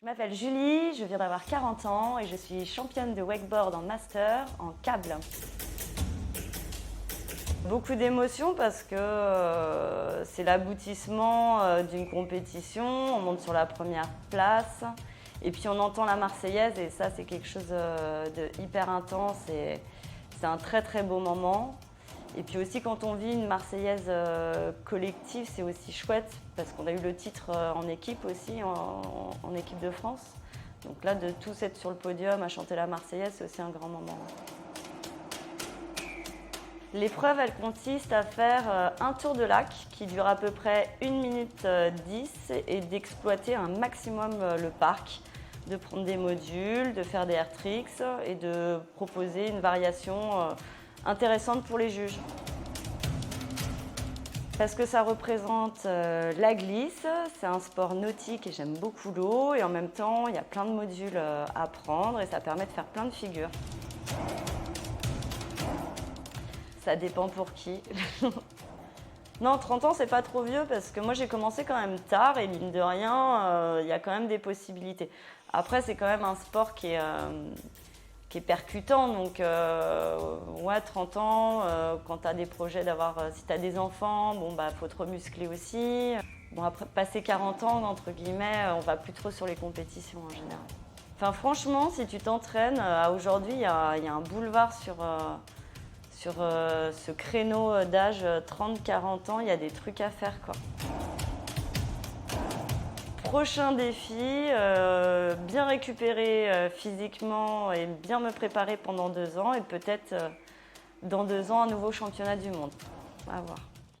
Je m'appelle Julie, je viens d'avoir 40 ans et je suis championne de wakeboard en master en câble. Beaucoup d'émotions parce que c'est l'aboutissement d'une compétition, on monte sur la première place et puis on entend la Marseillaise et ça c'est quelque chose de hyper intense et c'est un très très beau moment. Et puis aussi quand on vit une Marseillaise collective, c'est aussi chouette parce qu'on a eu le titre en équipe aussi, en équipe de France. Donc là, de tous être sur le podium à chanter la Marseillaise, c'est aussi un grand moment. L'épreuve, elle consiste à faire un tour de lac qui dure à peu près 1 minute 10 et d'exploiter un maximum le parc, de prendre des modules, de faire des air tricks et de proposer une variation intéressante pour les juges. Parce que ça représente la glisse, c'est un sport nautique et j'aime beaucoup l'eau et en même temps il y a plein de modules à prendre et ça permet de faire plein de figures. Ça dépend pour qui. Non, 30 ans c'est pas trop vieux parce que moi j'ai commencé quand même tard et mine de rien il y a quand même des possibilités. Après c'est quand même un sport qui est percutant. Donc, ouais, 30 ans, quand tu as des projets d'avoir, si tu as des enfants, bon, bah, faut te remuscler aussi. Bon, après, passer 40 ans, entre guillemets, on va plus trop sur les compétitions en général. Enfin, franchement, si tu t'entraînes, à aujourd'hui, il y a un boulevard sur ce créneau d'âge 30-40 ans, il y a des trucs à faire, quoi. Prochain défi, bien récupérer physiquement et bien me préparer pendant 2 ans et peut-être dans 2 ans un nouveau championnat du monde. À voir.